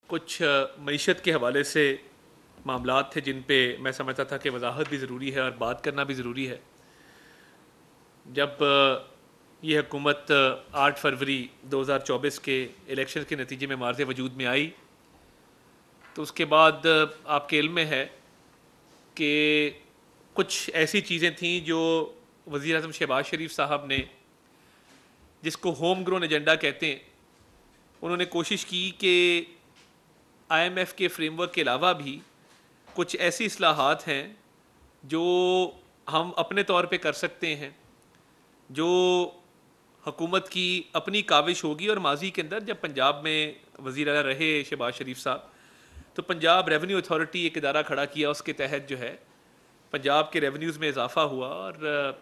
कुछ मईशत के हवाले से मामलात थे जिन पे मैं समझता था कि वजाहत भी ज़रूरी है और बात करना भी ज़रूरी है। जब ये हुकूमत 8 फरवरी 2024 के इलेक्शन के नतीजे में मार्ज़ वजूद में आई तो उसके बाद आपके इल्म में है कि कुछ ऐसी चीज़ें थीं जो वज़ीर आज़म शहबाज शरीफ साहब ने, जिसको होम ग्रोन एजेंडा कहते हैं, उन्होंने कोशिश की कि IMF के फ्रेमवर्क के अलावा भी कुछ ऐसी इस्लाहात हैं जो हम अपने तौर पे कर सकते हैं, जो हुकूमत की अपनी काविश होगी। और माजी के अंदर जब पंजाब में वज़ीर आला रहे शहबाज शरीफ साहब, तो पंजाब रेवेन्यू अथॉरिटी एक इदारा खड़ा किया, उसके तहत जो है पंजाब के रेवेन्यूज़ में इजाफा हुआ और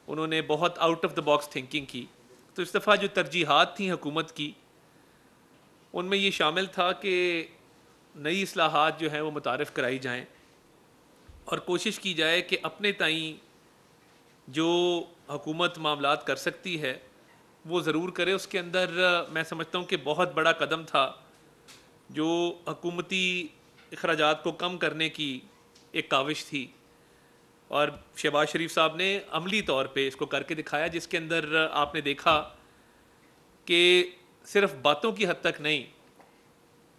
उन्होंने बहुत out of the box thinking की। तो इस दफ़ा जो तरजीहात थी हुकूमत की, उनमें ये शामिल था कि नई इस्लाहात जो हैं वो मुतारिफ़ कराई जाएँ और कोशिश की जाए कि अपने ताईं जो हुकूमत मामलात कर सकती है वो ज़रूर करे। उसके अंदर मैं समझता हूँ कि बहुत बड़ा कदम था जो हुकूमती अखराजात को कम करने की एक काविश थी, और शहबाज शरीफ साहब ने अमली तौर पे इसको करके दिखाया, जिसके अंदर आपने देखा कि सिर्फ बातों की हद तक नहीं,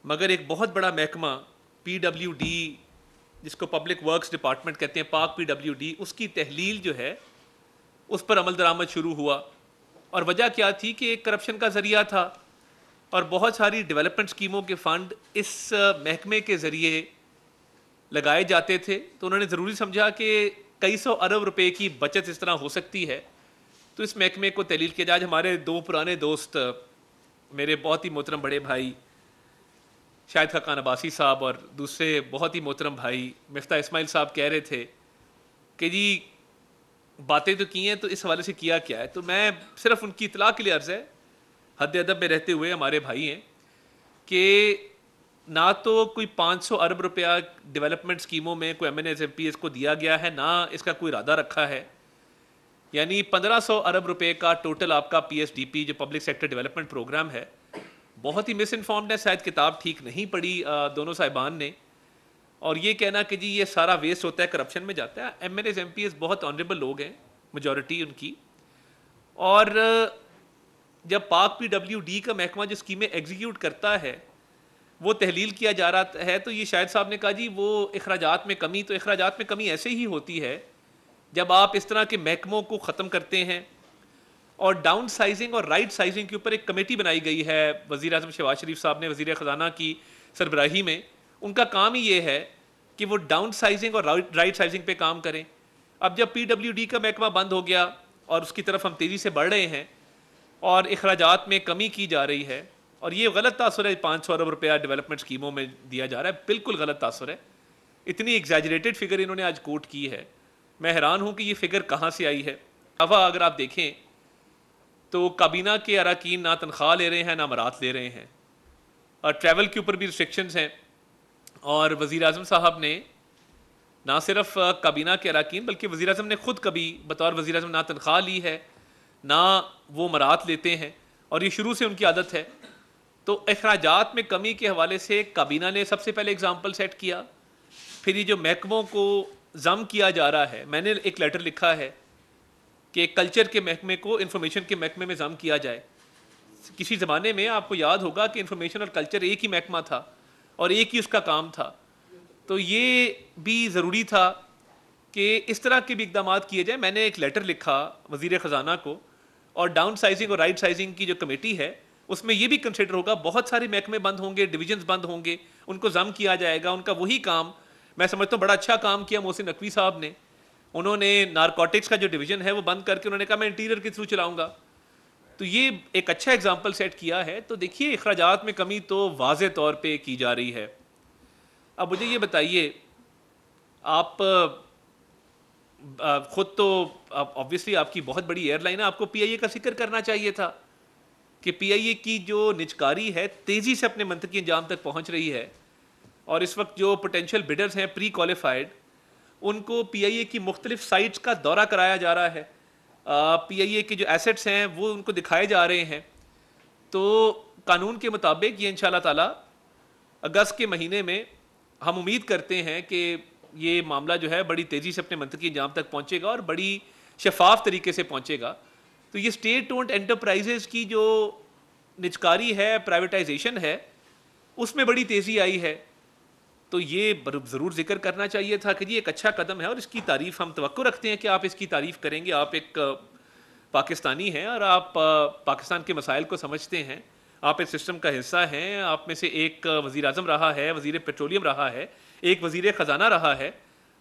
मगर एक बहुत बड़ा महकमा PWD, जिसको पब्लिक वर्क्स डिपार्टमेंट कहते हैं, पाक PWD, उसकी तहलील जो है उस पर अमल दरामद शुरू हुआ। और वजह क्या थी कि एक करप्शन का ज़रिया था और बहुत सारी डेवलपमेंट स्कीमों के फ़ंड इस महकमे के ज़रिए लगाए जाते थे। तो उन्होंने ज़रूरी समझा कि कई सौ अरब रुपए की बचत इस तरह हो सकती है, तो इस महकमे को तहलील किया जाए। आज हमारे दो पुराने दोस्त, मेरे बहुत ही मोहतरम बड़े भाई शाहिद खान अब्बासी साहब और दूसरे बहुत ही मोहतरम भाई मिफ्ता इस्माइल साहब कह रहे थे कि जी बातें तो की हैं, तो इस हवाले से किया क्या है। तो मैं सिर्फ उनकी इतला के लिए अर्ज़ है, हद अदब में रहते हुए हमारे भाई हैं, कि ना तो कोई 500 अरब रुपया डेवलपमेंट स्कीमों में कोई MNS को दिया गया है, ना इसका कोई इरादा रखा है। यानी 1500 अरब रुपए का टोटल आपका PSDP जो पब्लिक सेक्टर डेवलपमेंट प्रोग्राम है, बहुत ही मिस इन्फॉर्म्ड है, शायद किताब ठीक नहीं पढ़ी दोनों साहिबान ने। और ये कहना कि जी ये सारा वेस्ट होता है, करप्शन में जाता है। MNS बहुत ऑनरेबल लोग हैं, मेजॉरिटी उनकी। और जब पाक PWD का महकमा जो स्कीमें एग्जीक्यूट करता है वो तहलील किया जा रहा है, तो ये शायद साहब ने कहा जी वो अखराजात में कमी, तो अखराजात में कमी ऐसे ही होती है जब आप इस तरह के महकमों को ख़त्म करते हैं। और डाउन साइजिंग और राइट साइजिंग के ऊपर एक कमेटी बनाई गई है वज़ीर आज़म शहबाज शरीफ साहब ने वज़ीर ख़जाना की सरबराही में। उनका काम ही ये है कि वो डाउन साइजिंग और राइट साइजिंग पे काम करें। अब जब PWD का महकमा बंद हो गया और उसकी तरफ हम तेज़ी से बढ़ रहे हैं और अखराजात में कमी की जा रही है, और ये गलत तासुर है 500 अरब रुपया डेवलपमेंट स्कीमों में दिया जा रहा है, बिल्कुल गलत तासुर है। इतनी एग्जैजरेटेड फिगर इन्होंने आज कोट की है, मैं हैरान हूँ कि ये फिगर कहाँ से आई है। अब अगर आप देखें तो काबीना के अरकान ना तनख्वाह ले रहे हैं ना मरात ले रहे हैं, और ट्रैवल के ऊपर भी रिस्ट्रिक्शंस हैं। और वज़ीर आज़म साहब ने ना सिर्फ काबीना के अरकान बल्कि वज़ीर आज़म ने ख़ुद कभी बतौर वज़ीर आज़म ना तनख्वाह ली है ना वो मरात लेते हैं, और ये शुरू से उनकी आदत है। तो अखराजात में कमी के हवाले से काबीना ने सबसे पहले एग्जाम्पल सेट किया। फिर ये जो महकमों को जम किया जा रहा है, मैंने एक लेटर लिखा है कि कल्चर के महकमे को इंफॉर्मेशन के महकमे में जम किया जाए। किसी ज़माने में आपको याद होगा कि इंफॉर्मेशन और कल्चर एक ही महकमा था और एक ही उसका काम था। तो ये भी ज़रूरी था कि इस तरह के भी इकदाम किए जाए। मैंने एक लेटर लिखा वज़ीर ख़जाना को, और डाउन साइजिंग और राइट साइजिंग की जो कमेटी है उसमें ये भी कंसिडर होगा। बहुत सारे महकमे बंद होंगे, डिवीजन्स बंद होंगे, उनको जम किया जाएगा। उनका वही काम, मैं समझता हूँ बड़ा अच्छा काम किया मोहसिन नकवी साहब ने। उन्होंने नारकोटिक्स का जो डिवीज़न है वो बंद करके उन्होंने कहा मैं इंटीरियर के थ्रू चलाऊँगा। तो ये एक अच्छा एग्जाम्पल सेट किया है। तो देखिए अखराजात में कमी तो वाज़े तौर पर की जा रही है। अब मुझे ये बताइए, आप ख़ुद तो ऑब्वियसली आपकी बहुत बड़ी एयरलाइन है, आपको PIA का जिक्र करना चाहिए था कि PIA की जो निजकारी है तेज़ी से अपने मंतकी अंजाम तक पहुँच रही है, और इस वक्त जो पोटेंशियल बिडर्स हैं प्री क्वालिफाइड, उनको PIA की मुख्तलिफ साइट्स का दौरा कराया जा रहा है। PIA के जो एसेट्स हैं वो उनको दिखाए जा रहे हैं। तो कानून के मुताबिक ये इंशाल्लाह ताला अगस्त के महीने में हम उम्मीद करते हैं कि ये मामला जो है बड़ी तेज़ी से अपने मंतकी अंजाम तक पहुंचेगा और बड़ी शफाफ तरीके से पहुंचेगा। तो ये स्टेट ओन्ड एंटरप्राइजेज़ की जो निजकारी है, प्राइवेटाइजेशन है, उसमें बड़ी तेज़ी आई है। तो ये ज़रूर जिक्र करना चाहिए था कि ये एक अच्छा कदम है और इसकी तारीफ़ हम तवक्को रखते हैं कि आप इसकी तारीफ़ करेंगे। आप एक पाकिस्तानी हैं और आप पाकिस्तान के मसाइल को समझते हैं, आप इस सिस्टम का हिस्सा हैं। आप में से एक वज़ीर आज़म रहा है, वज़ीर पेट्रोलियम रहा है, एक वज़ीर ख़जाना रहा है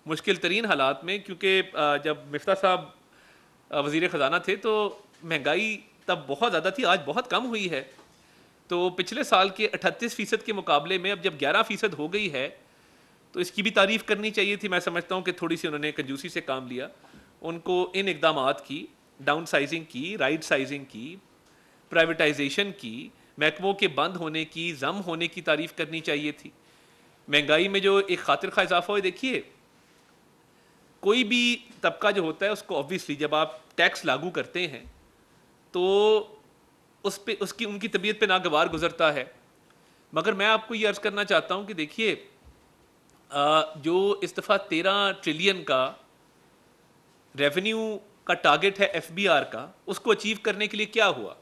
मुश्किल तरीन हालात में, क्योंकि जब मिफ्ता साहब वज़ीर ख़जाना थे तो महंगाई तब बहुत ज़्यादा थी, आज बहुत कम हुई है। तो पिछले साल के 38% के मुकाबले में अब जब 11% हो गई है तो इसकी भी तारीफ़ करनी चाहिए थी। मैं समझता हूँ कि थोड़ी सी उन्होंने कंजूसी से काम लिया। उनको इन इकदामात की, डाउन साइजिंग की, राइट साइजिंग की, प्राइवेटाइजेशन की, महकमों के बंद होने की, जम होने की तारीफ़ करनी चाहिए थी। महंगाई में जो एक खातिर खा इजाफा हो, देखिए कोई भी तबका जो होता है उसको ऑब्वियसली जब आप टैक्स लागू करते हैं तो उस पे उसकी उनकी तबीयत पे नागवार गुजरता है। मगर मैं आपको ये अर्ज़ करना चाहता हूँ कि देखिए जो इस दफ़ा 13 ट्रिलियन का रेवेन्यू का टारगेट है FBR का, उसको अचीव करने के लिए क्या हुआ?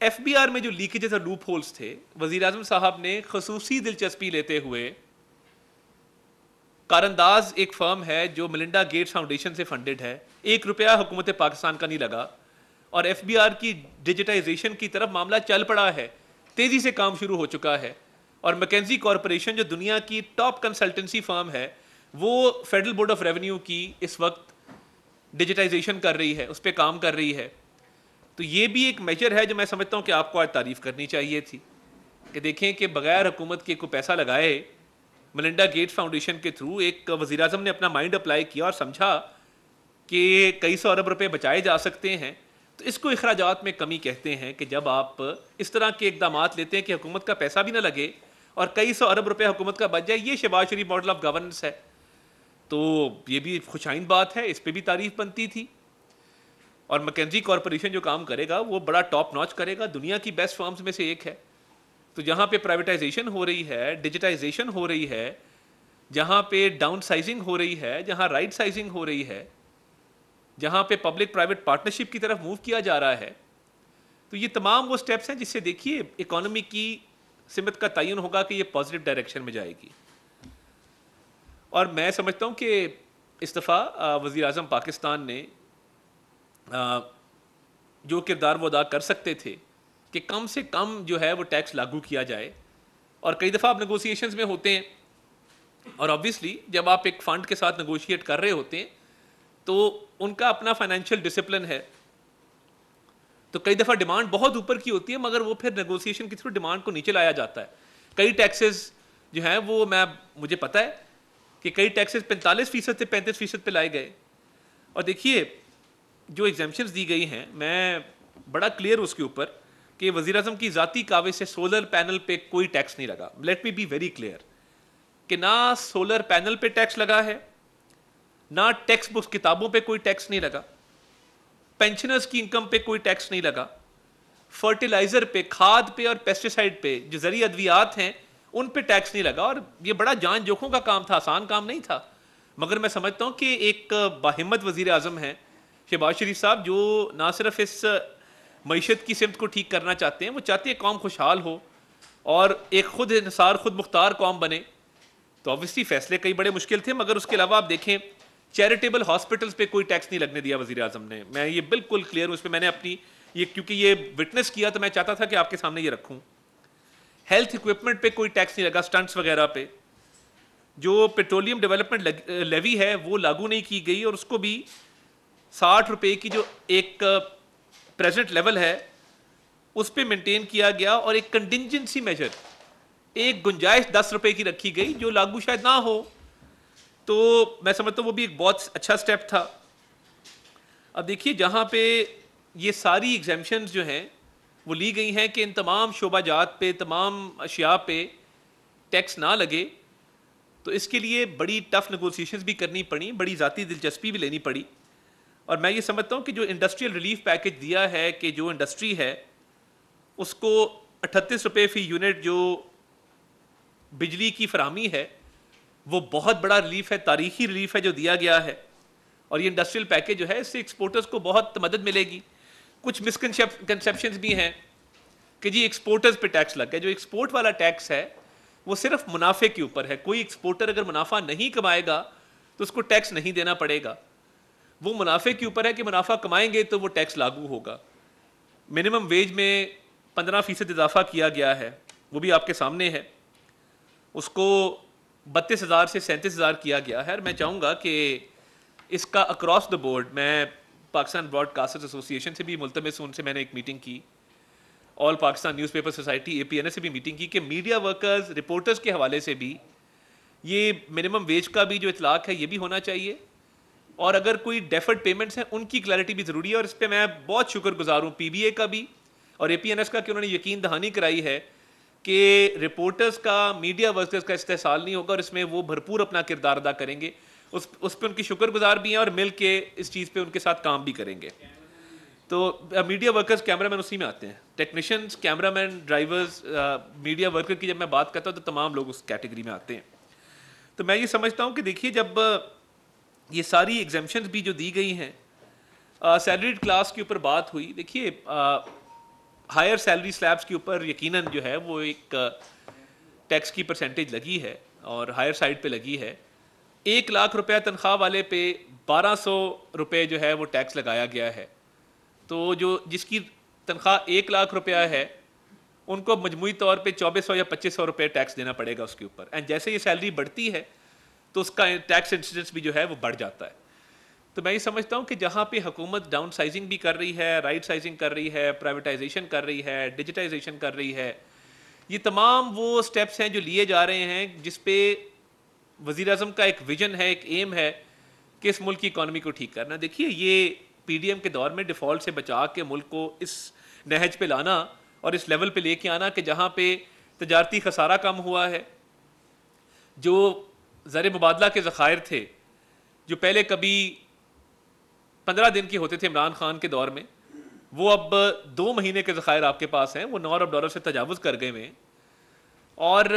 FBR में जो लीकेजेस और लूप होल्स थे, वज़ीर आज़म साहब ने खसूसी दिलचस्पी लेते हुए, कारंदाज एक फर्म है जो मिलिंडा गेट्स फाउंडेशन से फंडेड है, 1 रुपया हुकूमत पाकिस्तान का नहीं लगा और FBR की डिजिटाइजेशन की तरफ मामला चल पड़ा है, तेज़ी से काम शुरू हो चुका है। और मैकेंजी कॉरपोरेशन जो दुनिया की टॉप कंसल्टेंसी फर्म है, वो फेडरल बोर्ड ऑफ रेवेन्यू की इस वक्त डिजिटाइजेशन कर रही है, उस पर काम कर रही है। तो ये भी एक मेजर है जो मैं समझता हूँ कि आपको आज तारीफ़ करनी चाहिए थी कि देखें कि बगैर हुकूमत के कोई पैसा लगाए मिलिंडा गेट्स फाउंडेशन के थ्रू एक वज़ीर आज़म ने अपना माइंड अप्लाई किया और समझा कि कई सौ अरब रुपए बचाए जा सकते हैं। तो इसको अखराजात में कमी कहते हैं कि जब आप इस तरह के इकदामात लेते हैं कि हुकूमत का पैसा भी ना लगे और कई सौ अरब रुपए हुकूमत का बच जाए, ये शहबाज शरीफ मॉडल ऑफ गवर्नेंस है। तो ये भी खुशाइन बात है, इस पर भी तारीफ़ बनती थी। और मैकेंजी कॉरपोरेशन जो काम करेगा वो बड़ा टॉप नॉच करेगा, दुनिया की बेस्ट फर्म्स में से एक है। तो जहाँ पे प्राइवेटाइजेशन हो रही है, डिजिटाइजेशन हो रही है, जहाँ पे डाउन साइजिंग हो रही है, जहाँ राइट साइजिंग हो रही है, जहाँ पे पब्लिक प्राइवेट पार्टनरशिप की तरफ मूव किया जा रहा है, तो ये तमाम वो स्टेप्स हैं जिससे देखिए इकोनॉमी की सिमत का तयन होगा कि ये पॉजिटिव डायरेक्शन में जाएगी। और मैं समझता हूँ कि इस दफ़ा वज़ीर आज़म पाकिस्तान ने जो किरदार वो अदा कर सकते थे कि कम से कम जो है वो टैक्स लागू किया जाए। और कई दफ़ा आप नेगोशिएशंस में होते हैं और ऑब्वियसली जब आप एक फ़ंड के साथ नेगोशिएट कर रहे होते हैं तो उनका अपना फाइनेंशियल डिसिप्लिन है। तो कई दफ़ा डिमांड बहुत ऊपर की होती है मगर वो फिर नेगोशिएशन के थ्रू डिमांड को नीचे लाया जाता है। कई टैक्सेस जो हैं वो मुझे पता है कि कई टैक्सेस 45% से 35% पे लाए गए। और देखिए जो एग्जाम्पशंस दी गई हैं, मैं बड़ा क्लियर उसके ऊपर कि वज़ीर आज़म की ज़ाती कावे से सोलर पैनल पे कोई टैक्स नहीं लगा। Let me be very clear कि ना सोलर पैनल पे टैक्स लगा है, ना टेक्स्ट बुक्स किताबों पे कोई टैक्स नहीं लगा, पेंशनर्स की इनकम पे कोई टैक्स नहीं लगा, फर्टिलाइज़र पे, खाद पे और पेस्टिसाइड पे जो ज़रिए अद्वियात हैं उन पे टैक्स नहीं लगा। और ये बड़ा जान जोखों का काम था, आसान काम नहीं था। मगर मैं समझता हूँ कि एक बाहिम्मत वज़ीर आज़म हैं शहबाज शरीफ साहब, जो ना सिर्फ इस मईशत की सिमत को ठीक करना चाहते हैं, वो चाहते हैं कौम खुशहाल हो और एक खुद इंसार खुद मुख्तार कौम बने। तो ऑब्वियसली फैसले कई बड़े मुश्किल थे मगर उसके अलावा आप देखें चैरिटेबल हॉस्पिटल्स पे कोई टैक्स नहीं लगने दिया वज़ीर आज़म ने। मैं ये बिल्कुल क्लियर हूँ उस पर, मैंने अपनी ये क्योंकि ये विटनेस किया तो मैं चाहता था कि आपके सामने ये रखूँ। हेल्थ इक्विपमेंट पे कोई टैक्स नहीं लगा, स्टंट्स वगैरह पे। जो पेट्रोलियम डेवलपमेंट लेवी है वो लागू नहीं की गई और उसको भी 60 रुपये की जो एक प्रेजेंट लेवल है उस पर मेंटेन किया गया और एक कंटिंजेंसी मेजर, एक गुंजाइश 10 रुपये की रखी गई जो लागू शायद ना हो। तो मैं समझता हूँ वो भी एक बहुत अच्छा स्टेप था। अब देखिए जहाँ पे ये सारी एग्जाम्पशंस जो हैं वो ली गई हैं कि इन तमाम शोबाजात पे, तमाम अशिया पे टैक्स ना लगे, तो इसके लिए बड़ी टफ नेगोशिएशंस भी करनी पड़ी, बड़ी ज़ाती दिलचस्पी भी लेनी पड़ी। और मैं ये समझता हूँ कि जो इंडस्ट्रियल रिलीफ पैकेज दिया है कि जो इंडस्ट्री है उसको 38 रुपये फ़ी यूनिट जो बिजली की फराहमी है वो बहुत बड़ा रिलीफ है, तारीखी रिलीफ है जो दिया गया है। और ये इंडस्ट्रियल पैकेज जो है इससे एक्सपोर्टर्स को बहुत मदद मिलेगी। कुछ मिसकंसेप्शंस भी हैं कि जी एक्सपोर्टर्स पे टैक्स लग गया। जो एक्सपोर्ट वाला टैक्स है वो सिर्फ मुनाफे के ऊपर है। कोई एक्सपोर्टर अगर मुनाफा नहीं कमाएगा तो उसको टैक्स नहीं देना पड़ेगा। वो मुनाफे के ऊपर है कि मुनाफा कमाएंगे तो वो टैक्स लागू होगा। मिनिमम वेज में 15% इजाफा किया गया है, वो भी आपके सामने है। उसको 32,000 से 37,000 किया गया है। और मैं चाहूँगा कि इसका अक्रॉस द बोर्ड, मैं पाकिस्तान ब्रॉडकास्टर्स एसोसिएशन से भी मुल्तमस हूँ, उनसे मैंने एक मीटिंग की, all Pakistan newspaper society APNS से भी मीटिंग की कि मीडिया वर्कर्स, रिपोर्टर्स के हवाले से भी ये मिनिमम वेज का भी जो इतलाक है ये भी होना चाहिए। और अगर कोई डेफर्ड पेमेंट्स हैं उनकी क्लैरिटी भी ज़रूरी है। और इस पर मैं बहुत शुक्रगुजार हूँ PBA का भी और APNS का कि उन्होंने यकीन दहानी कराई है कि रिपोर्टर्स का, मीडिया वर्कर्स का इस्तेहसाल नहीं होगा और इसमें वो भरपूर अपना किरदार अदा करेंगे। उस पर उनकी शुक्रगुजार भी हैं और मिल के इस चीज़ पे उनके साथ काम भी करेंगे। तो मीडिया वर्कर्स, कैमरामैन उसी में आते हैं, technicians, cameraman, drivers, media worker की जब मैं बात करता हूँ तो तमाम लोग उस कैटेगरी में आते हैं। तो मैं ये समझता हूँ कि देखिए जब ये सारी एग्जेम्पशंस भी जो दी गई हैं, सैलरीड क्लास के ऊपर बात हुई, देखिए हायर सैलरी स्लैब्स के ऊपर यकीनन जो है वो एक टैक्स की परसेंटेज लगी है और हायर साइड पे लगी है। 1 लाख रुपया तनख्वाह वाले पे 1200 रुपये जो है वो टैक्स लगाया गया है। तो जो जिसकी तनख्वाह 1 लाख रुपया है उनको मजमूई तौर पे 2400 या 2500 रुपये टैक्स देना पड़ेगा उसके ऊपर। एंड जैसे ये सैलरी बढ़ती है तो उसका टैक्स इंसिडेंस भी जो है वो बढ़ जाता है। तो मैं ये समझता हूँ कि जहाँ पे हुकूमत डाउन साइजिंग भी कर रही है, राइट साइजिंग कर रही है, प्राइवेटाइजेशन कर रही है, डिजिटाइजेशन कर रही है, ये तमाम वो स्टेप्स हैं जो लिए जा रहे हैं जिस पे वज़ीर आज़म का एक विजन है, एक एम है कि इस मुल्क की इकॉनमी को ठीक करना। देखिए ये PDM के दौर में डिफ़ॉल्ट से बचा के मुल्क को इस नहज पे लाना और इस लेवल पे लेके आना कि जहाँ पे तजारती खसारा कम हुआ है, जो ज़र मुबादला के ज़खायर थे जो पहले कभी 15 दिन के होते थे इमरान खान के दौर में, वो अब 2 महीने के ज़खायर आपके पास हैं, वो $9 अरब से तजावुज़ कर गए हैं। और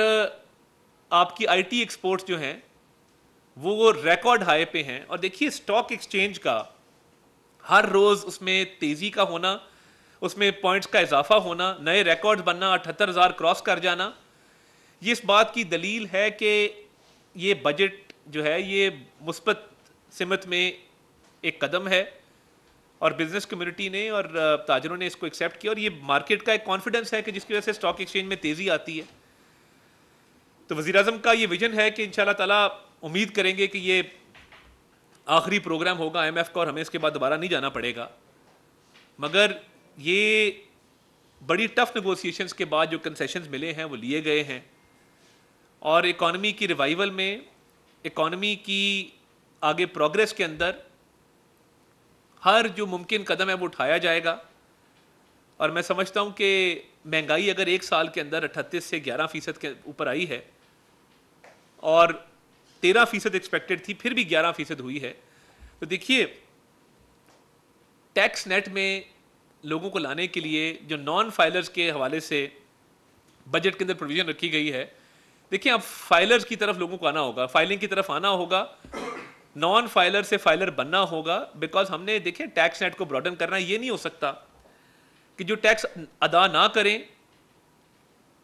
आपकी IT एक्सपोर्ट्स जो हैं वो रिकॉर्ड हाई पे हैं। और देखिए स्टॉक एक्सचेंज का हर रोज़ उसमें तेज़ी का होना, उसमें पॉइंट्स का इजाफा होना, नए रिकॉर्ड्स बनना, 78,000 क्रॉस कर जाना, ये इस बात की दलील है कि ये बजट जो है ये मुस्बत सिमत में एक कदम है और बिजनेस कम्युनिटी ने और ताजरों ने इसको एक्सेप्ट किया और ये मार्केट का एक कॉन्फिडेंस है कि जिसकी वजह से स्टॉक एक्सचेंज में तेज़ी आती है। तो वज़ीर आज़म का ये विजन है कि इंशाल्लाह ताला उम्मीद करेंगे कि ये आखिरी प्रोग्राम होगा IMF का और हमें इसके बाद दोबारा नहीं जाना पड़ेगा। मगर ये बड़ी टफ नेगोशिएशंस के बाद जो कंसेशंस मिले हैं वो लिए गए हैं और इकॉनमी की रिवाइवल में, इकॉनमी की आगे प्रोग्रेस के अंदर हर जो मुमकिन कदम है वो उठाया जाएगा। और मैं समझता हूँ कि महंगाई अगर 1 साल के अंदर 38 से 11% के ऊपर आई है और 13% एक्सपेक्टेड थी, फिर भी 11% हुई है, तो देखिए टैक्स नेट में लोगों को लाने के लिए जो नॉन फाइलर्स के हवाले से बजट के अंदर प्रोविजन रखी गई है, देखिए अब फाइलर्स की तरफ लोगों को आना होगा, फाइलिंग की तरफ आना होगा, नॉन फाइलर से फाइलर बनना होगा। बिकॉज हमने देखिए टैक्स नेट को ब्रॉडन करना, ये नहीं हो सकता कि जो टैक्स अदा ना करें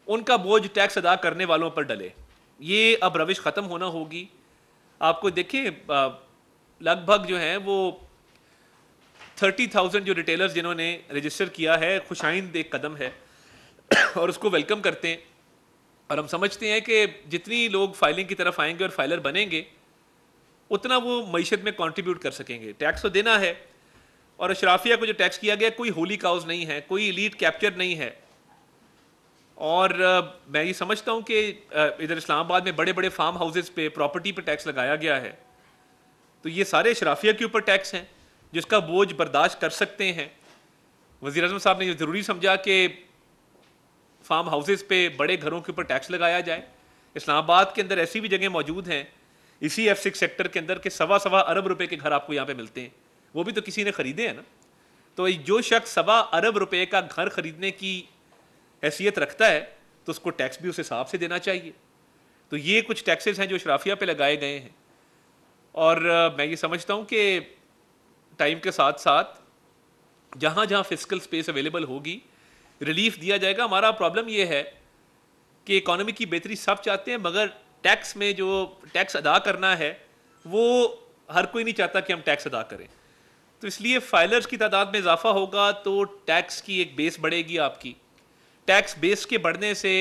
उनका बोझ टैक्स अदा करने वालों पर डले। ये अब रविश ख़त्म होना होगी। आपको देखिए लगभग जो है वो 30,000 जो रिटेलर्स जिन्होंने रजिस्टर किया है, खुशाइंद एक कदम है और उसको वेलकम करते हैं। और हम समझते हैं कि जितनी लोग फाइलिंग की तरफ आएंगे और फाइलर बनेंगे उतना वो मईशत में कंट्रीब्यूट कर सकेंगे। टैक्स तो देना है और अशराफिया को जो टैक्स किया गया कोई होली काउज नहीं है, कोई एलीट कैप्चर नहीं है। और मैं ये समझता हूँ कि इधर इस्लामाबाद में बड़े बड़े फार्म हाउसेस पे प्रॉपर्टी पे टैक्स लगाया गया है, तो ये सारे अशराफिया के ऊपर टैक्स हैं जिसका बोझ बर्दाश्त कर सकते हैं। वज़ीर आज़म साहब ने ये ज़रूरी समझा कि फार्म हाउसेस पे बड़े घरों के ऊपर टैक्स लगाया जाए। इस्लामाबाद के अंदर ऐसी भी जगह मौजूद हैं इसी F6 सेक्टर के अंदर के 1.25 अरब रुपए के घर आपको यहाँ पे मिलते हैं, वो भी तो किसी ने ख़रीदे हैं ना। तो जो शख्स 1.25 अरब रुपए का घर ख़रीदने की हैसियत रखता है तो उसको टैक्स भी उस हिसाब से देना चाहिए। तो ये कुछ टैक्सेस हैं जो शराफिया पे लगाए गए हैं, और मैं ये समझता हूँ कि टाइम के साथ साथ जहाँ जहाँ फिजिकल स्पेस अवेलेबल होगी रिलीफ दिया जाएगा। हमारा प्रॉब्लम ये है कि इकोनॉमी की बेहतरी सब चाहते हैं, मगर टैक्स में जो टैक्स अदा करना है वो हर कोई नहीं चाहता कि हम टैक्स अदा करें। तो इसलिए फाइलर्स की तादाद में इजाफा होगा तो टैक्स की एक बेस बढ़ेगी आपकी। टैक्स बेस के बढ़ने से,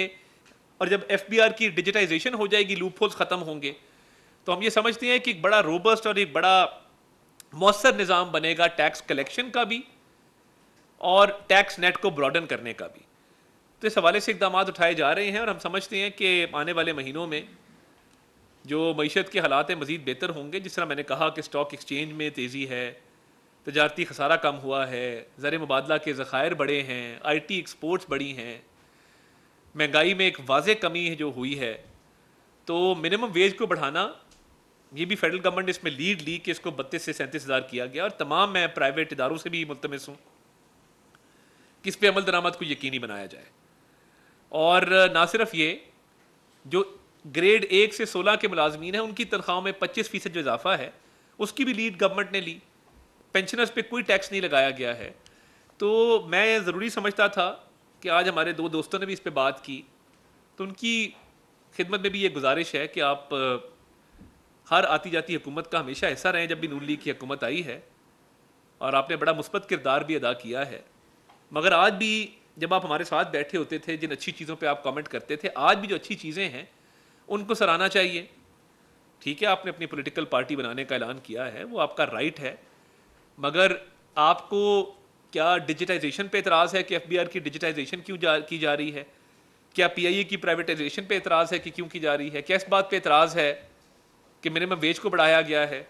और जब एफबीआर की डिजिटाइजेशन हो जाएगी, लूपहोल्स ख़त्म होंगे, तो हम ये समझते हैं कि एक बड़ा रोबस्ट और एक बड़ा मौसर निज़ाम बनेगा टैक्स कलेक्शन का भी और टैक्स नेट को ब्रॉडन करने का भी। तो इस हवाले से इकदाम उठाए जा रहे हैं, और हम समझते हैं कि आने वाले महीनों में जो मईशत के हालात हैं मज़ीद बेहतर होंगे। जिस तरह मैंने कहा कि स्टॉक एक्सचेंज में तेज़ी है, तजारती खसारा कम हुआ है, ज़र मुबादला के ज़खायर बढ़े हैं, IT एक्सपोर्ट्स बढ़ी हैं, महंगाई में एक वाज़ेह कमी है जो हुई है। तो मिनिमम वेज को बढ़ाना, ये भी फेडरल गवर्नमेंट ने इसमें लीड ली कि इसको 32 से 37,000 किया गया, और तमाम मैं प्राइवेट इदारों से भी मुल्तमस हूँ कि इस पर अमल दरामद को यकीनी बनाया जाए। और ना सिर्फ ये, जो ग्रेड 1 से 16 के मुलाजमीन हैं उनकी तनख्वाहों में 25% जो इजाफा है उसकी भी लीड गवर्नमेंट ने ली। पेंशनर्स पे कोई टैक्स नहीं लगाया गया है। तो मैं ज़रूरी समझता था कि आज हमारे दो दोस्तों ने भी इस पे बात की, तो उनकी खिदमत में भी ये गुजारिश है कि आप हर आती जाती हुकूमत का हमेशा हिस्सा रहें। जब भी नून लीग की हुकूमत आई है और आपने बड़ा मुस्बत किरदार भी अदा किया है, मगर आज भी जब आप हमारे साथ बैठे होते थे, जिन अच्छी चीज़ों पे आप कमेंट करते थे, आज भी जो अच्छी चीज़ें हैं उनको सराहना चाहिए। ठीक है, आपने अपनी पॉलिटिकल पार्टी बनाने का ऐलान किया है, वो आपका राइट है, मगर आपको क्या डिजिटाइजेशन पे एतराज़ है कि एफबीआर की डिजिटाइजेशन क्यों की जा रही है? क्या पीआईए की प्राइवेटाइजेशन पे एतराज़ है कि क्यों की जा रही है? क्या इस बात पे एतराज़ है कि मिनिमम वेज को बढ़ाया गया है?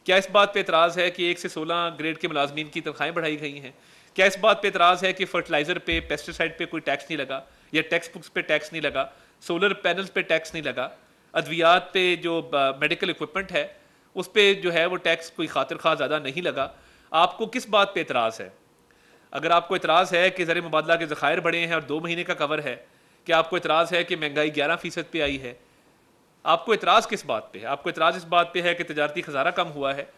क्या इस बात पे एतराज़ है कि 1 से 16 ग्रेड के मुलाजमीन की तनख्वाहें बढ़ाई गई हैं? क्या इस बात पे एतराज़ है कि फर्टिलाइज़र पे, पेस्टिसाइड पे कोई टैक्स नहीं लगा, या टेक्स्ट बुक्स पे टैक्स नहीं लगा, सोलर पैनल्स पे टैक्स नहीं लगा, अद्वियात पे जो मेडिकल इक्विपमेंट है उस पर जो है वो टैक्स कोई खातिर खा ज़्यादा नहीं लगा? आपको किस बात पे एतराज़ है? अगर आपको एतराज़ है कि ज़र मुबादला के ज़खायर बढ़े हैं और 2 महीने का कवर है, क्या आपको एतराज़ है कि महंगाई 11% पे आई है? आपको एतराज़ किस बात पे है? आपको एतराज़ इस बात पे है कि तजारती खजाना कम हुआ है?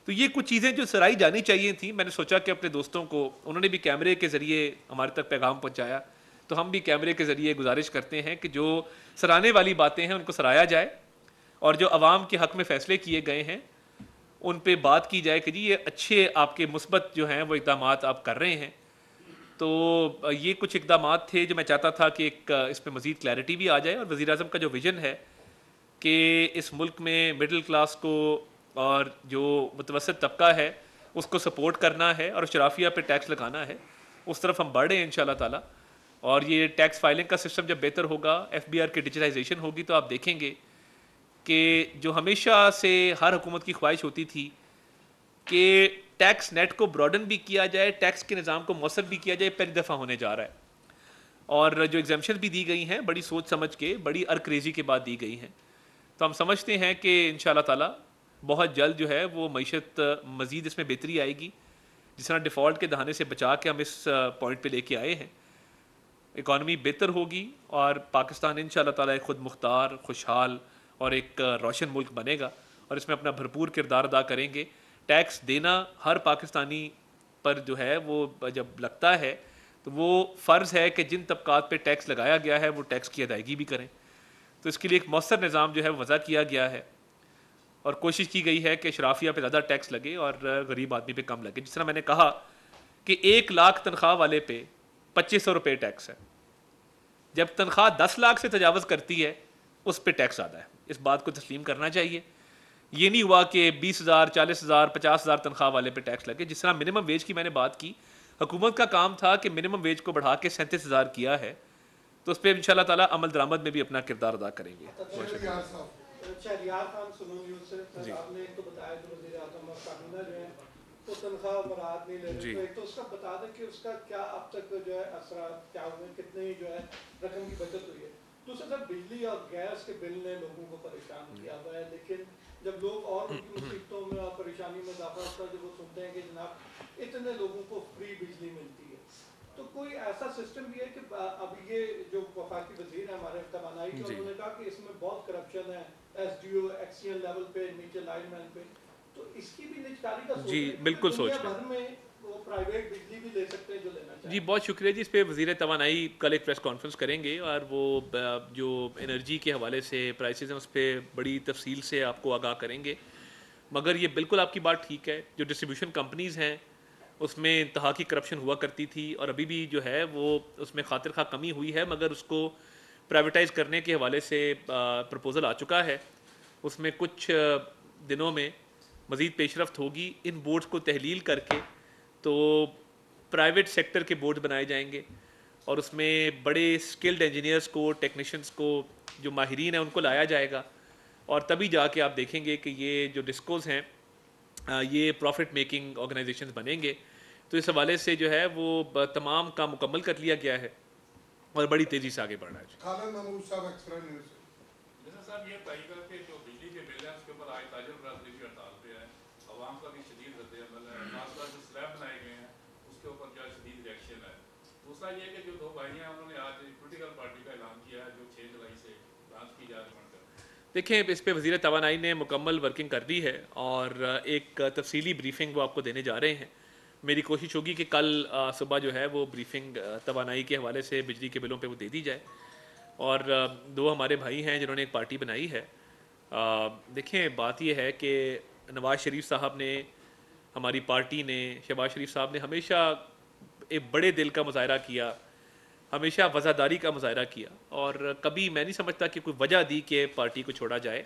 तो ये कुछ चीज़ें जो सराही जानी चाहिए थी, मैंने सोचा कि अपने दोस्तों को, उन्होंने भी कैमरे के ज़रिए हमारे तक पैगाम पहुँचाया, तो हम भी कैमरे के ज़रिए गुजारिश करते हैं कि जो सराहने वाली बातें हैं उनको सराहा जाए, और जो अवाम के हक़ में फ़ैसले किए गए हैं उन पे बात की जाए कि जी ये अच्छे आपके मुस्बत जो हैं वो इक़दाम आप कर रहे हैं। तो ये कुछ इक़दाम थे जो मैं चाहता था कि एक इस पर मज़ीद क्लैरिटी भी आ जाए, और वज़ीर-ए-आज़म का जो विज़न है कि इस मुल्क में मिडिल क्लास को और जो मुतवस्सित तबका है उसको सपोर्ट करना है और शराफिया पे टैक्स लगाना है, उस तरफ हम बढ़ रहे हैं इंशाल्लाह ताला। और ये टैक्स फाइलिंग का सिस्टम जब बेहतर होगा, एफबीआर की डिजिटाइजेशन होगी, तो आप देखेंगे कि जो हमेशा से हर हुकूमत की ख्वाहिश होती थी कि टैक्स नेट को ब्रॉडन भी किया जाए, टैक्स के निज़ाम को मौसर भी किया जाए, पहली दफ़ा होने जा रहा है। और जो एग्जाम्शन भी दी गई हैं बड़ी सोच समझ के, बड़ी अर्क्रेज़ी के बाद दी गई हैं। तो हम समझते हैं कि इंशाल्लाह ताला बहुत जल्द जो है वो मईशत मज़ीद इसमें बेहतरी आएगी। जिस तरह डिफ़ॉल्ट के दहाने से बचा के हम इस पॉइंट पे लेके आए हैं, इकॉनमी बेहतर होगी और पाकिस्तान इंशाल्लाह ताला एक खुद मुख्तार, खुशहाल और एक रोशन मुल्क बनेगा, और इसमें अपना भरपूर किरदार अदा करेंगे। टैक्स देना हर पाकिस्तानी पर जो है वो जब लगता है तो वो फ़र्ज़ है कि जिन तबकात पे टैक्स लगाया गया है वो टैक्स की अदायगी भी करें। तो इसके लिए एक मौसर निज़ाम जो है वज़ा किया गया है, और कोशिश की गई है कि शराफिया पे ज़्यादा टैक्स लगे और गरीब आदमी पे कम लगे। जिस तरह मैंने कहा कि 1 लाख तनख्वाह वाले पे 2500 रुपये टैक्स है, जब तनख्वाह 10 लाख से तजावज़ करती है उस पर टैक्स ज़्यादा है। इस बात को तस्लीम करना चाहिए। ये नहीं हुआ कि 20,000, 40,000, 50,000 तनख्वाह वाले पे टैक्स लगे। जिस तरह मिनिमम वेज की मैंने बात की, हुकूमत का काम था कि मिनिमम वेज को बढ़ा के 37,000 किया है, तो उस पर इंशाल्लाह ताला अमल दरामद में भी अपना किरदार अदा करेंगे। अच्छा रियाज खान सुनो न्यूज़ से आपने एक तो बताया कि वज़ीर आज़म और काबीना जो है वो तनख्वाह बरात नहीं ले रहे, तो एक तो उसका बता दें कि उसका क्या अब तक जो है असरात क्या हुए, कितनी जो है रकम की बचत हुई है। दूसरा सर, बिजली और गैस के बिल ने लोगों को परेशान किया हुआ है, लेकिन जब लोग और उनकी मुसीबतों में और परेशानी में इजाफा होता है, जब वो सुनते हैं कि जनाब इतने लोगों को फ्री बिजली मिलती है, तो कोई ऐसा सिस्टम भी है कि अब ये जो वफाकी वजीर है हमारे तवानाई के, जी उन्होंने कहा कि इसमें बहुत करप्शन है एसडीओ एक्सीएल लेवल पे, नीचे लाइनमैन पे, तो इसकी भी निजकारी का सोच जी रहे हैं क्योंकि बिल्कुल दुनिया सोच रहे हैं। भर में वो प्राइवेट बिजली भी ले सकते हैं जो लेना जी चाहें। बहुत शुक्रिया जी। इस पे वज़ीर तवानाई कल एक प्रेस कॉन्फ्रेंस करेंगे और वो जो एनर्जी के हवाले से प्राइसेस हैं उस पर बड़ी तफसील से आपको आगाह करेंगे। मगर ये बिल्कुल आपकी बात ठीक है, जो डिस्ट्रीब्यूशन कंपनीज़ हैं उसमें इंतहा की करप्शन हुआ करती थी और अभी भी जो है वो उसमें खातिर खा कमी हुई है, मगर उसको प्राइवेटाइज़ करने के हवाले से प्रपोज़ल आ चुका है। उसमें कुछ दिनों में मज़ीद पेशरफ्त होगी। इन बोर्ड्स को तहलील करके तो प्राइवेट सेक्टर के बोर्ड बनाए जाएंगे और उसमें बड़े स्किल्ड इंजीनियर्स को, टेक्नीशियंस को, जो माहिरीन हैं उनको लाया जाएगा और तभी जाके आप देखेंगे कि ये जो डिस्कोज़ हैं ये प्रॉफिट मेकिंग ऑर्गेनाइजेशंस बनेंगे। तो इस हवाले से जो है वो तमाम काम मुकम्मल कर लिया गया है और बड़ी तेज़ी से आगे बढ़ रहा है। खालिद महमूद साहब एक्सट्रा न्यूज़ से। जैसा साहब ये बताइएगा कि जो बिजली के बिल हैं उसके ऊपर आज ताजर बरादरी भी हड़ताल पे है, अवाम का भी शदीद रद्द-ए-अमल है, खासतौर से स्लैब बनाए गए हैं उसके ऊपर जो है शदीद रिएक्शन है। दूसरा ये कि जो दो भाई हैं उन्होंने आज पोलिटिकल पार्टी का ऐलान किया है जो 6 जुलाई से लॉन्च की जा रही है। देखें, इस पे वज़ीर तवानाई ने मुकम्मल वर्किंग कर दी है और एक तफसीली ब्रीफिंग वो आपको देने जा रहे हैं। मेरी कोशिश होगी कि कल सुबह जो है वो ब्रीफिंग तवानाई के हवाले से बिजली के बिलों पे वो दे दी जाए। और दो हमारे भाई हैं जिन्होंने एक पार्टी बनाई है। देखें, बात यह है कि नवाज़ शरीफ साहब ने, हमारी पार्टी ने, शहबाज शरीफ साहब ने हमेशा एक बड़े दिल का मुजाहरा किया, हमेशा वज़ादारी का मुजाहरा किया और कभी मैं नहीं समझता कि कोई वजह दी कि पार्टी को छोड़ा जाए।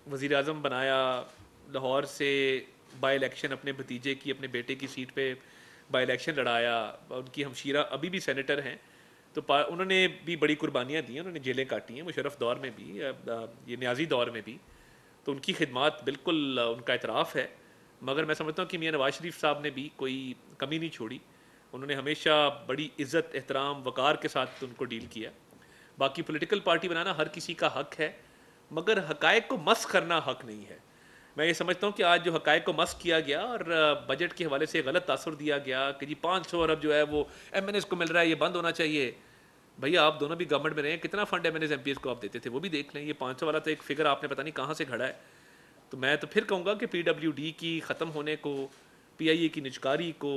वज़ीर आज़म बनाया, लाहौर से बाई इलेक्शन अपने भतीजे की, अपने बेटे की सीट पे बाई इलेक्शन लड़ाया, उनकी हमशीरा अभी भी सेनेटर हैं, तो उन्होंने भी बड़ी कुर्बानियाँ दी हैं, उन्होंने जेलें काटी हैं, मुशर्रफ दौर में भी, ये न्याजी दौर में भी, तो उनकी खिदमत बिल्कुल उनका इतराफ़ है। मगर मैं समझता हूँ कि मियाँ नवाज़ शरीफ साहब ने भी कोई कमी नहीं छोड़ी, उन्होंने हमेशा बड़ी इज़्ज़त, एहतराम, वक़ार के साथ उनको डील किया। बाकी पॉलिटिकल पार्टी बनाना हर किसी का हक़ है, मगर हक़ाइक़ को मस करना हक़ नहीं है। मैं ये समझता हूँ कि आज जो हक़ाइक़ को मस किया गया और बजट के हवाले से गलत तासुर दिया गया कि जी 500 अरब जो है वो MNS को मिल रहा है, ये बंद होना चाहिए। भैया आप दोनों भी गवर्नमेंट में रहे हैं, कितना फंड MNS MPs को आप देते थे वो भी देख लें। ये 500 वाला तो एक फिगर आपने पता नहीं कहाँ से घड़ा है। तो मैं तो फिर कहूँगा कि PWD की ख़त्म होने को, PIA की निजकारी को,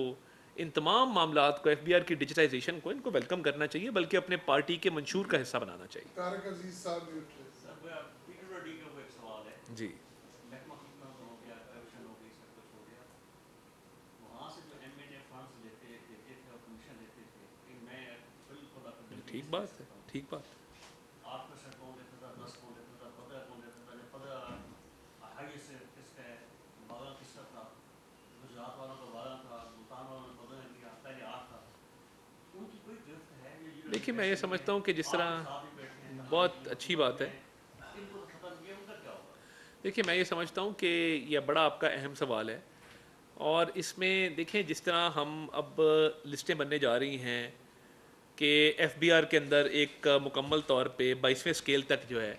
इन तमाम मामलात को, FBR की डिजिटाइजेशन को, इनको वेलकम करना चाहिए, बल्कि अपने पार्टी के मंशूर का हिस्सा बनाना चाहिए। तारक अजीज साहब न्यूज़ से। PWD का वो एक सवाल है जी महकमा खतना हो गया, करप्शन हो गई, सब कुछ हो गया, वहाँ से जो MNA फंड्स लेते थे और कमीशन लेते थे, कि मैं बिल्कुल आपको ठीक बात है, ठीक बात। 8% कौन देता था, 10 कौन देता था, 15 कौन देता था, 15 हाईएस्ट किसका है, 12 किसका था, गुजरात वालों का 12 था, मुल्तान वालों ने 15 किया, पहले 8 था। उनकी कोई गिरफ्त है? देखिए, मैं ये समझता हूँ कि जिस तरह, बहुत अच्छी बात है। इनको खत्म किया, उनका क्या होगा? देखिए, मैं ये समझता हूँ कि यह बड़ा आपका अहम सवाल है और इसमें देखें जिस तरह हम अब लिस्टें बनने जा रही हैं कि FBR के अंदर एक मुकम्मल तौर पे 22वें स्केल तक जो है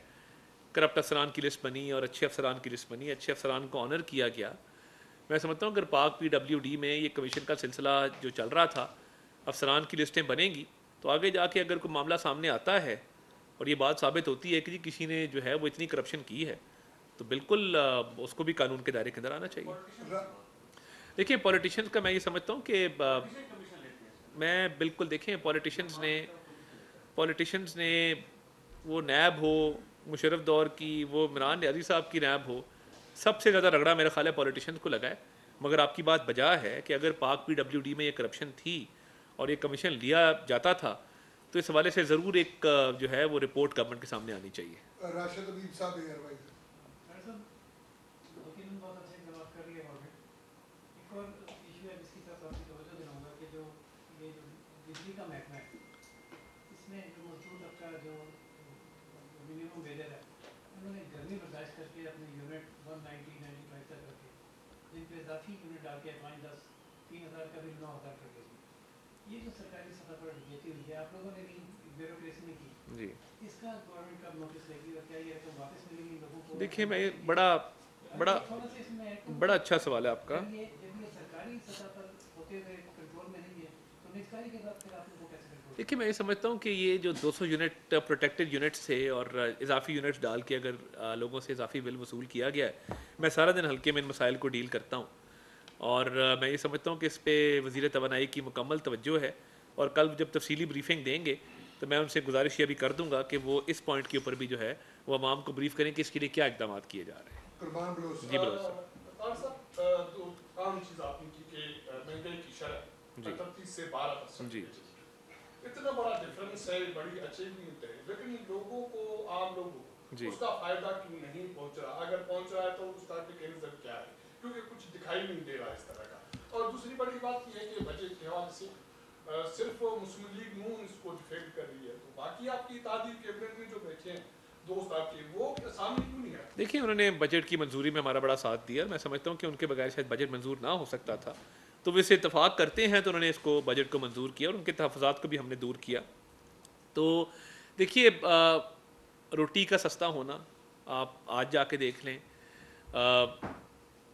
करप्ट अफसरान की लिस्ट बनी और अच्छे अफसरान की लिस्ट बनी, अच्छे अफसरान को ऑनर किया गया। मैं समझता हूँ अगर पाक PWD में ये कमीशन का सिलसिला जो चल रहा था, अफसरान की लिस्टें बनेंगी तो आगे जाके अगर कोई मामला सामने आता है और ये बात साबित होती है कि जी किसी ने जो है वो इतनी करप्शन की है, तो बिल्कुल उसको भी कानून के दायरे के अंदर आना चाहिए। देखिए, पॉलिटिशियंस का मैं ये समझता हूँ कि मैं बिल्कुल, देखें पॉलिटिशियंस ने वो नैब हो, मुशर्रफ दौर की, वो इमरान न्याजी साहब की नैब हो, सबसे ज़्यादा रगड़ा मेरा ख्याल है पॉलिटिशियंस को लगा है। मगर आपकी बात बजा है कि अगर पाक PWD में ये करप्शन थी और ये कमीशन लिया जाता था तो इस हवाले से ज़रूर एक जो है वो रिपोर्ट गवर्नमेंट के सामने आनी चाहिए। राशिद अबीब साहब एयरवाइज। एक और इशू है जिसकी तरफ आपकी तवज्जो दिलाऊंगा कि जो बिजली का महकमा है, इसमें जो मजदूर तबका जो मिनिमम वेजर है, उन्होंने गर्मी बर्दाश्त करके अपने यूनिट 190-95 तक रखे, जिन पर इजाफी यूनिट डाल के 5-10 3,000 का बिल 9,000 कर दिया। ये जो सरकारी सतह पर डकैती हुई है, आप लोगों ने भी ब्यूरोक्रेसी में की जी, इसका गवर्नमेंट कब नोटिस लेगी और क्या ये रकम वापस मिलेगी लोगों को? देखिए, मैं ये बड़ा अच्छा सवाल है आपका। जब ये सरकारी सतह पर होते हुए कंट्रोल में नहीं है एक्सपायरी के बाद फिर आप उनको कैसे कंट्रोल? देखिए मैं ये समझता हूँ कि ये जो 200 यूनिट प्रोटेक्टेड यूनिट्स थे और इजाफी यूनिट्स डाल के अगर लोगों से इजाफी बिल वसूल किया गया है, मैं सारा दिन हल्के में इन मसाइल को डील करता हूँ और मैं ये समझता हूँ कि इस पर वज़ीर तवानाई की मुकम्मल तवज्जो है और कल जब तफसीली ब्रीफिंग देंगे तो मैं उनसे गुजारिश ये भी कर दूँगा कि वो इस पॉइंट के ऊपर भी जो है वो अवाम को ब्रीफ करें कि इसके लिए क्या इकदाम किए जा रहे हैं। कुर्बान बलोच जी बलोच साहब, तो आम चीज़ आपने की कि महंगाई की शरह जी 38 से 12% जी इतना बड़ा डिफरेंस है, बड़ी अचीवमेंट है, लेकिन लोगों को, आम लोगों जी को उसका फायदा क्यों नहीं पहुंच रहा? अगर पहुंच रहा है तो उसका मैकेनिज्म क्या है? क्योंकि कुछ दिखाई नहीं दे रहा इस तरह का। और दूसरी बड़ी बात यह है कि बजट के हवाले से सिर्फ मुस्लिम लीग नून इसको डिफेंड कर रही है, तो बाकी आपकी तादीर कैबिनेट में जो बैठे हैं दोस्त आपके, वो सामने क्यों नहीं आए? देखिए उन्होंने बजट की मंजूरी में हमारा बड़ा साथ दिया। मैं समझता हूँ कि उनके बगैर शायद बजट मंजूर ना हो सकता था, तो वे इसे इतफाक़ करते हैं तो उन्होंने इसको बजट को मंजूर किया और उनके तहफ़्फ़ुज़ात को भी हमने दूर किया। तो देखिए रोटी का सस्ता होना आप आज जाके देख लें।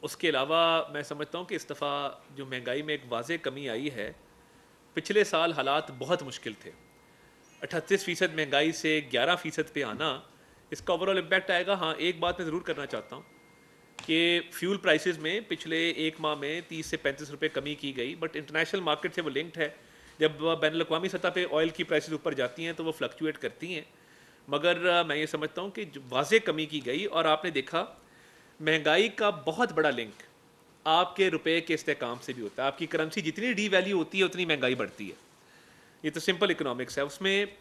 उसके अलावा मैं समझता हूँ कि इस दफ़ा जो महंगाई में एक वाज़ेह कमी आई है, पिछले साल हालात बहुत मुश्किल थे। 38% महंगाई से 11% पे आना, इसका ओवरऑल इम्पैक्ट आएगा। हाँ, एक बात मैं ज़रूर करना चाहता हूँ कि फ्यूल प्राइसेस में पिछले एक माह में 30 से 35 रुपये कमी की गई, बट इंटरनेशनल मार्केट से वो लिंक्ड है। जब बैनुल-अक़वामी सतह पे ऑयल की प्राइसेस ऊपर जाती हैं तो वो फ्लक्चुएट करती हैं, मगर मैं ये समझता हूँ कि जो वाज़ेह कमी की गई और आपने देखा महंगाई का बहुत बड़ा लिंक आपके रुपए के इस्तेकाम से भी होता है। आपकी करेंसी जितनी डी वैल्यू होती है उतनी महंगाई बढ़ती है। ये तो सिंपल इकोनॉमिक्स है। उसमें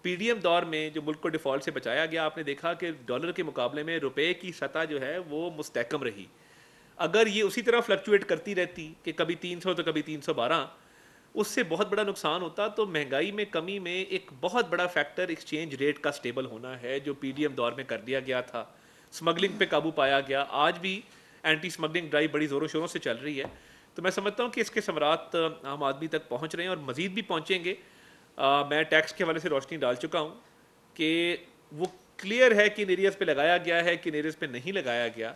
पीडीएम दौर में जो मुल्क को डिफ़ॉल्ट से बचाया गया, आपने देखा कि डॉलर के मुकाबले में रुपए की सतह जो है वो मुस्तहकम रही। अगर ये उसी तरह फ्लक्चुएट करती रहती कि कभी 300 तो कभी 312, उससे बहुत बड़ा नुकसान होता। तो महंगाई में कमी में एक बहुत बड़ा फैक्टर एक्सचेंज रेट का स्टेबल होना है, जो पीडीएम दौर में कर दिया गया था। स्मगलिंग पे काबू पाया गया। आज भी एंटी स्मगलिंग ड्राइव बड़ी ज़ोरों शोरों से चल रही है। तो मैं समझता हूँ कि इसके समरात आम आदमी तक पहुँच रहे हैं और मज़ीद भी पहुँचेंगे। मैं टैक्स के हवाले से रोशनी डाल चुका हूँ कि वो क्लियर है कि एरियाज़ पे लगाया गया है कि एरियाज़ पे नहीं लगाया गया।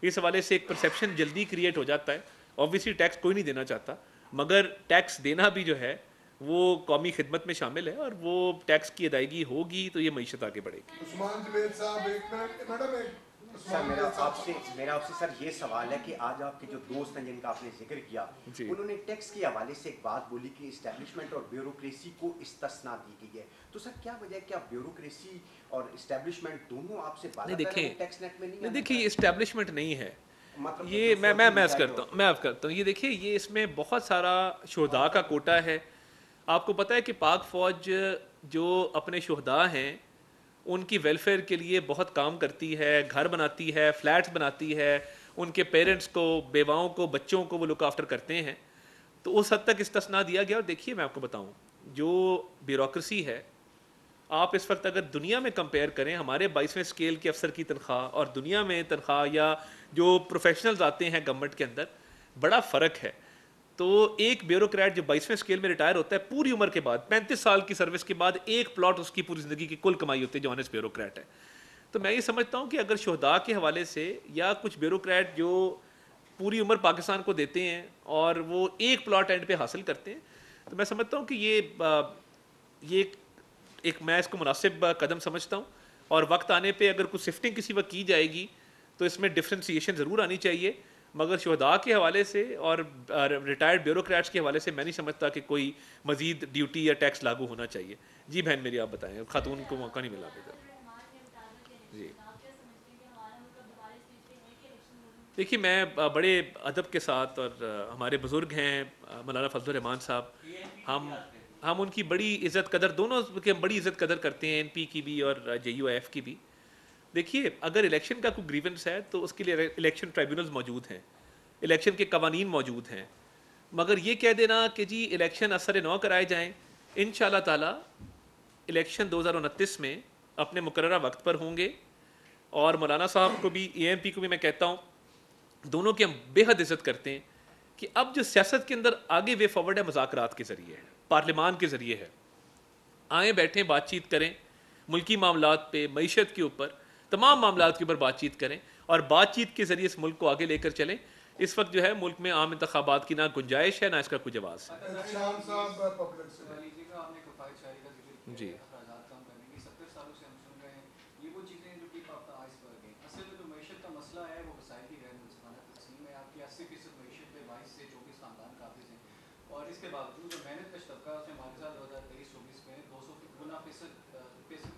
इस हवाले से एक परसेप्शन जल्दी क्रिएट हो जाता है। ऑब्वियसली टैक्स कोई नहीं देना चाहता, मगर टैक्स देना भी जो है वो कौमी खिदमत में शामिल है और वो टैक्स की अदायगी होगी तो ये मईशत आगे बढ़ेगी। उस्मान जुबैर साहब, एक मिनट मैडम, एक सर मेरा आपसे सर ये सवाल है कि आज आपके जो दोस्त हैं जिनका आपने जिक्र किया, उन्होंने टैक्स के हवाले से एक बात बोली कि इस्टेब्लिशमेंट और ब्यूरोक्रेसी को इस्तिस्ना दी गई है। तो सर क्या वजह है, क्या ब्यूरोक्रेसी और इस्टेब्लिशमेंट दोनों आपसे बात टैक्स नेट में नहीं? देखिए ये इस्टेब्लिशमेंट नहीं है, मतलब ये मैं अर्ज़ करता हूँ। ये देखिए ये इसमें बहुत सारा शुहदा का कोटा है। आपको पता है कि पाक फ़ौज जो अपने शुहदा हैं उनकी वेलफेयर के लिए बहुत काम करती है, घर बनाती है, फ्लैट्स बनाती है, उनके पेरेंट्स को, बेवाओं को, बच्चों को वो लुक आफ्टर करते हैं। तो उस हद तक इस्तिस्ना दिया गया। और देखिए मैं आपको बताऊं, जो ब्यूरोक्रेसी है, आप इस वक्त अगर दुनिया में कंपेयर करें हमारे 22वें स्केल के अफसर की तनख्वाह और दुनिया में तनख्वाह या जो प्रोफेशनल्स आते हैं गवर्नमेंट के अंदर, बड़ा फ़र्क है। तो एक ब्यूरोक्रेट जो 22वें स्केल में रिटायर होता है पूरी उम्र के बाद, 35 साल की सर्विस के बाद, एक प्लॉट उसकी पूरी ज़िंदगी की कुल कमाई होती है जो ऑनेस्ट ब्यूरोक्रेट है। तो मैं ये समझता हूँ कि अगर शुहदा के हवाले से या कुछ ब्यूरोक्रेट जो पूरी उम्र पाकिस्तान को देते हैं और वो एक प्लॉट एंड पे हासिल करते हैं, तो मैं समझता हूँ कि ये एक मैं इसको मुनासिब कदम समझता हूँ। और वक्त आने पे अगर कुछ शिफ्टिंग किसी वक्त की जाएगी तो इसमें डिफ्रेंसीशन ज़रूर आनी चाहिए, मगर शुहदा के हवाले से और रिटायर्ड ब्यूरोक्रेट्स के हवाले से मैं नहीं समझता कि कोई मज़ीद ड्यूटी या टैक्स लागू होना चाहिए। जी बहन मेरी, आप बताएं, खातून को मौका नहीं मिला अभी तक। जी देखिए मैं बड़े अदब के साथ, और हमारे बुज़ुर्ग हैं मौलाना फजलुर रहमान साहब, हम उनकी बड़ी इज़्ज़त कदर, दोनों की बड़ी इज़्ज़त कदर करते हैं, NP की भी और JUIF की भी। देखिए अगर इलेक्शन का कोई ग्रीवेंस है तो उसके लिए इलेक्शन ट्राइब्यूनल्स मौजूद हैं, इलेक्शन के कवानीन मौजूद हैं, मगर ये कह देना कि जी इलेक्शन असर नौ कराए जाएँ, इंशाअल्लाह ताला इलेक्शन 2029 में अपने मुकर्ररा वक्त पर होंगे। और मौलाना साहब को भी, AMP को भी मैं कहता हूँ, दोनों की हम बेहद इज़्ज़त करते हैं कि अब जो सियासत के अंदर आगे वे फॉरवर्ड है मुज़ाकरात के ज़रिए है, पार्लियामान के ज़रिए है। आएँ बैठें, बातचीत करें, मुल्की मामलात पे, मईशत के ऊपर, तमाम मामलात के ऊपर बातचीत करें और बातचीत के ज़रिए इस मुल्क को आगे लेकर चलें। इस वक्त जो है मुल्क में आम इंतखाबात की ना गुंजाइश है ना इसका कोई जवाब है। शाम साहब पब्लिक से आपने किफायत शारी का जिक्र जी। किया, अखराजात कम करने की 70 सालों से हम सुन रहे हैं, ये वो चीज़ें हैं जो टिप ऑफ द आइसबर्ग हैं। असल में जो मईशत का मसला है वो वसाइल की गैर मुनसिफाना तकसीम है। आपकी 80% मईशत पे 22 से 24 खानदान काबिज हैं, और इसके बावजूद जो मेहनत कश तबका उसने मालिसा 2023-24 में 200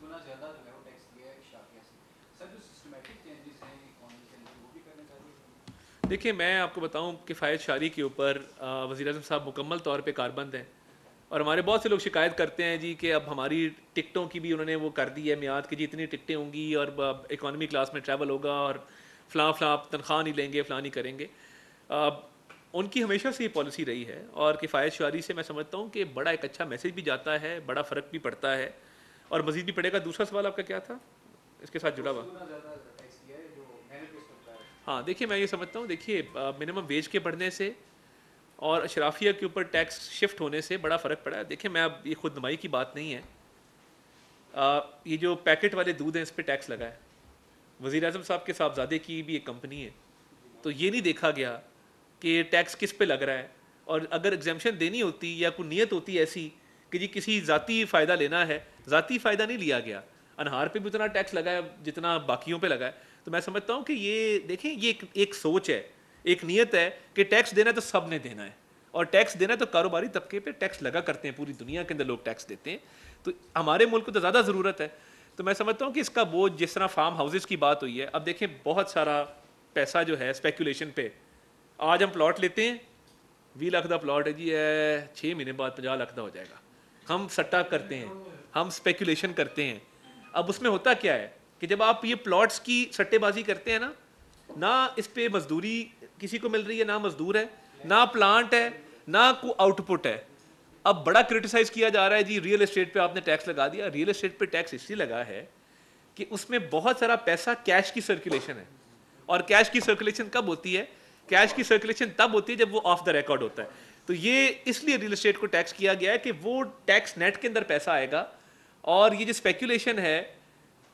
गुना ज़्यादा जो है वो टैक्स दिया है इशराकिया से। सर जो सिस्टमेटिक चेंजेस हैं इकॉनमी के अंदर वो भी करने चाहिए। देखिए मैं आपको बताऊं किफ़ायत शारी के ऊपर वज़ीर-ए-आज़म साहब मुकम्मल तौर पे कारबंद हैं, और हमारे बहुत से लोग शिकायत करते हैं जी कि अब हमारी टिकटों की भी उन्होंने वो कर दी है मियाद कि जी इतनी टिकटें होंगी और इकॉनमी क्लास में ट्रैवल होगा और फ़लाँ तनख्वाह नहीं लेंगे, फ़लाँ नहीं करेंगे। उनकी हमेशा से ये पॉलिसी रही है, और किफ़ायत शारी से मैं समझता हूँ कि बड़ा एक अच्छा मैसेज भी जाता है, बड़ा फ़र्क भी पड़ता है और मज़ीद भी पड़ेगा। दूसरा सवाल आपका क्या था इसके साथ जुड़ा हुआ? हाँ देखिए मैं ये समझता हूँ, देखिए मिनिमम वेज के बढ़ने से और अशराफिया के ऊपर टैक्स शिफ्ट होने से बड़ा फ़र्क पड़ा है। देखिए मैं अब ये खुद नुमाई की बात नहीं है, ये जो पैकेट वाले दूध हैं इस पर टैक्स लगा है। वज़ीर-ए-आज़म साहब के साहबजादे की भी एक कंपनी है, तो ये नहीं देखा गया कि टैक्स किस पे लग रहा है, और अगर एग्जाम्शन देनी होती या कोई नीयत होती ऐसी कि जी किसी ज़ाती फ़ायदा लेना है, ज़ाती फ़ायदा नहीं लिया गया। अनहार पे भी उतना टैक्स लगा है जितना बाकियों पे लगा है। तो मैं समझता हूँ कि ये देखें ये एक सोच है, एक नीयत है कि टैक्स देना है तो सब ने देना है, और टैक्स देना है तो कारोबारी तबके पे टैक्स लगा करते हैं, पूरी दुनिया के अंदर लोग टैक्स देते हैं, तो हमारे मुल्क को तो ज़्यादा ज़रूरत है। तो मैं समझता हूँ कि इसका बोझ, जिस तरह फार्म हाउसेज़ की बात हुई है, अब देखें बहुत सारा पैसा जो है स्पेकुलेशन पे, आज हम प्लॉट लेते हैं 20 लाख का प्लॉट है जी, 6 महीने बाद 50 लाख का हो जाएगा। हम सट्टा करते हैं, हम स्पेकुलेशन करते हैं। अब उसमें होता क्या है कि जब आप ये प्लॉट्स की सट्टेबाजी करते हैं ना इस पे मजदूरी किसी को मिल रही है, ना मजदूर है, ना प्लांट है, ना कोई आउटपुट है। अब बड़ा क्रिटिसाइज किया जा रहा है जी रियल एस्टेट पे आपने टैक्स लगा दिया। रियल एस्टेट पे टैक्स इसलिए लगा है कि उसमें बहुत सारा पैसा कैश की सर्कुलेशन है, और कैश की सर्कुलेशन कब होती है? कैश की सर्कुलेशन तब होती है जब वो ऑफ द रिकॉर्ड होता है। तो ये इसलिए रियल एस्टेट को टैक्स किया गया है कि वो टैक्स नेट के अंदर पैसा आएगा, और ये जो स्पेकुलेशन है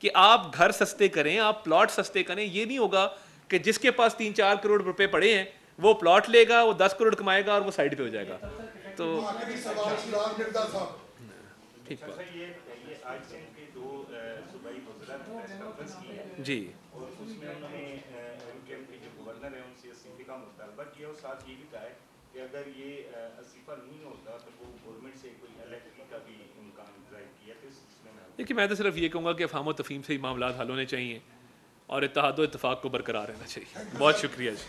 कि आप घर सस्ते करें, आप प्लॉट सस्ते करें, ये नहीं होगा कि जिसके पास 3-4 करोड़ रुपए पड़े हैं वो प्लॉट लेगा, वो 10 करोड़ कमाएगा और वो साइड पे हो जाएगा। तो ठीक बात जी। और उसमें उन्होंने उनके जो गवर्नर है उनसे इस्तीफे का मुतालबा किया, और साथ ये भी कहा है कि अगर ये इस्तीफा नहीं होता तो वो गवर्नमेंट से कोई इलेक्ट्रिक का भी इम्कान ड्राइव किया। तो इस सिलसिले में देखिए मैं तो सिर्फ ये कहूँगा कि अफ़हाम व तफ़हीम से ही मामला हल होने चाहिए और इत्तेहाद व इत्तेफाक को बरकरार रहना चाहिए। बहुत शुक्रिया जी।